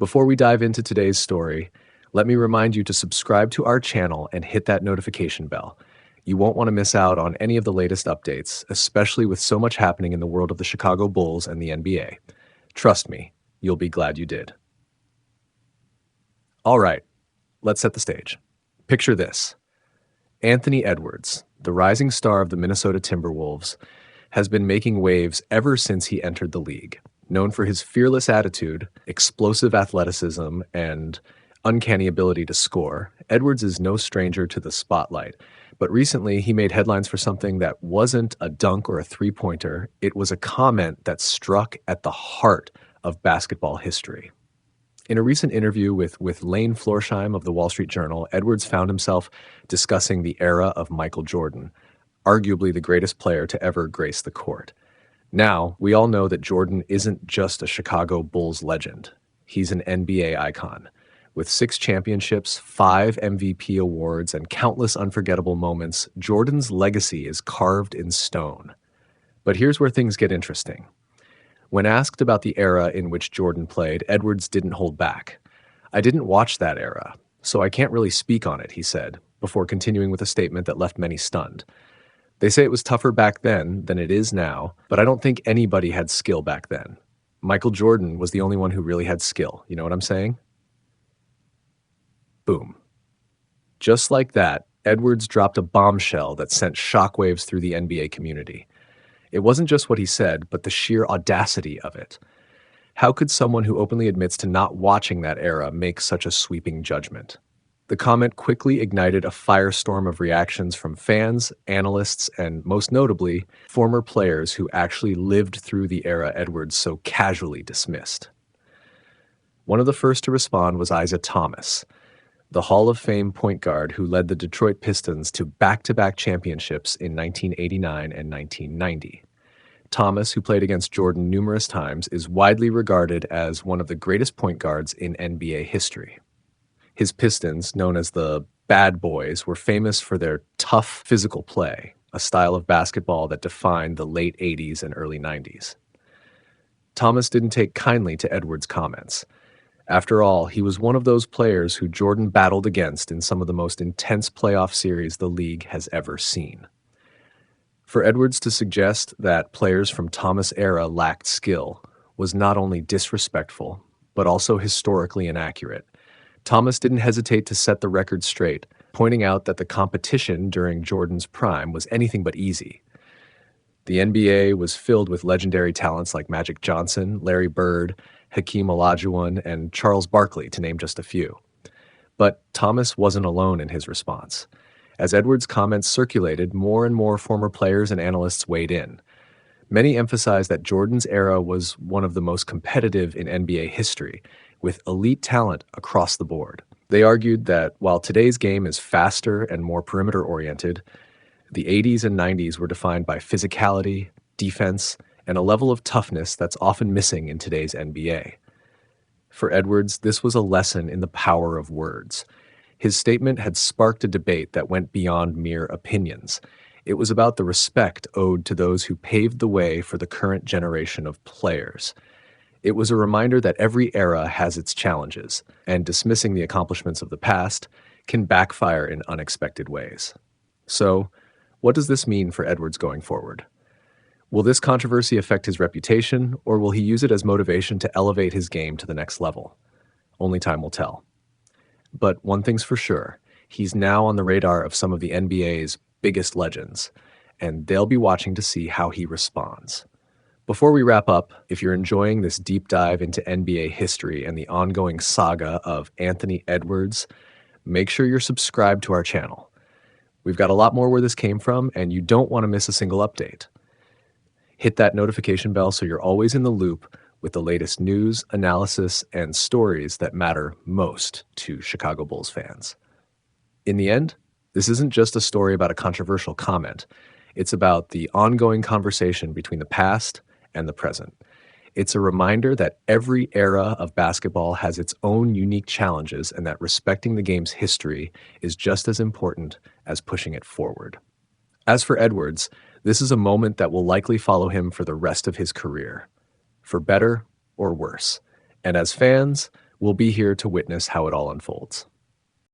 Before we dive into today's story, let me remind you to subscribe to our channel and hit that notification bell. You won't want to miss out on any of the latest updates, especially with so much happening in the world of the Chicago Bulls and the NBA. Trust me, you'll be glad you did. All right, let's set the stage. Picture this. Anthony Edwards, the rising star of the Minnesota Timberwolves, has been making waves ever since he entered the league. Known for his fearless attitude, explosive athleticism, and uncanny ability to score, Edwards is no stranger to the spotlight. But recently, he made headlines for something that wasn't a dunk or a three-pointer. It was a comment that struck at the heart of basketball history. In a recent interview with Lane Florsheim of the Wall Street Journal, Edwards found himself discussing the era of Michael Jordan, arguably the greatest player to ever grace the court. Now, we all know that Jordan isn't just a Chicago Bulls legend. He's an NBA icon. With 6 championships, 5 MVP awards, and countless unforgettable moments, Jordan's legacy is carved in stone. But here's where things get interesting. When asked about the era in which Jordan played, Edwards didn't hold back. "I didn't watch that era, so I can't really speak on it," he said, before continuing with a statement that left many stunned. "They say it was tougher back then than it is now, but I don't think anybody had skill back then. Michael Jordan was the only one who really had skill. You know what I'm saying?" Boom. Just like that, Edwards dropped a bombshell that sent shockwaves through the NBA community. It wasn't just what he said, but the sheer audacity of it. How could someone who openly admits to not watching that era make such a sweeping judgment? The comment quickly ignited a firestorm of reactions from fans, analysts, and most notably, former players who actually lived through the era Edwards so casually dismissed. One of the first to respond was Isaiah Thomas, the Hall of Fame point guard who led the Detroit Pistons to back-to-back championships in 1989 and 1990. Thomas, who played against Jordan numerous times, is widely regarded as one of the greatest point guards in NBA history. His Pistons, known as the Bad Boys, were famous for their tough physical play, a style of basketball that defined the late 80s and early 90s. Thomas didn't take kindly to Edwards' comments. After all, he was one of those players who Jordan battled against in some of the most intense playoff series the league has ever seen. For Edwards to suggest that players from Thomas' era lacked skill was not only disrespectful, but also historically inaccurate. Thomas didn't hesitate to set the record straight, pointing out that the competition during Jordan's prime was anything but easy. The NBA was filled with legendary talents like Magic Johnson, Larry Bird, Hakeem Olajuwon, and Charles Barkley, to name just a few. But Thomas wasn't alone in his response. As Edwards' comments circulated, more and more former players and analysts weighed in. Many emphasized that Jordan's era was one of the most competitive in NBA history, with elite talent across the board. They argued that while today's game is faster and more perimeter-oriented, the 80s and 90s were defined by physicality, defense, and a level of toughness that's often missing in today's NBA. For Edwards, this was a lesson in the power of words. His statement had sparked a debate that went beyond mere opinions. It was about the respect owed to those who paved the way for the current generation of players. It was a reminder that every era has its challenges, and dismissing the accomplishments of the past can backfire in unexpected ways. So, what does this mean for Edwards going forward? Will this controversy affect his reputation, or will he use it as motivation to elevate his game to the next level? Only time will tell. But one thing's for sure, he's now on the radar of some of the NBA's biggest legends, and they'll be watching to see how he responds. Before we wrap up, if you're enjoying this deep dive into NBA history and the ongoing saga of Anthony Edwards, make sure you're subscribed to our channel. We've got a lot more where this came from, and you don't want to miss a single update. Hit that notification bell so you're always in the loop with the latest news, analysis, and stories that matter most to Chicago Bulls fans. In the end, this isn't just a story about a controversial comment. It's about the ongoing conversation between the past and the present. It's a reminder that every era of basketball has its own unique challenges and that respecting the game's history is just as important as pushing it forward. As for Edwards, this is a moment that will likely follow him for the rest of his career, for better or worse. And as fans, We'll be here to witness how it all unfolds.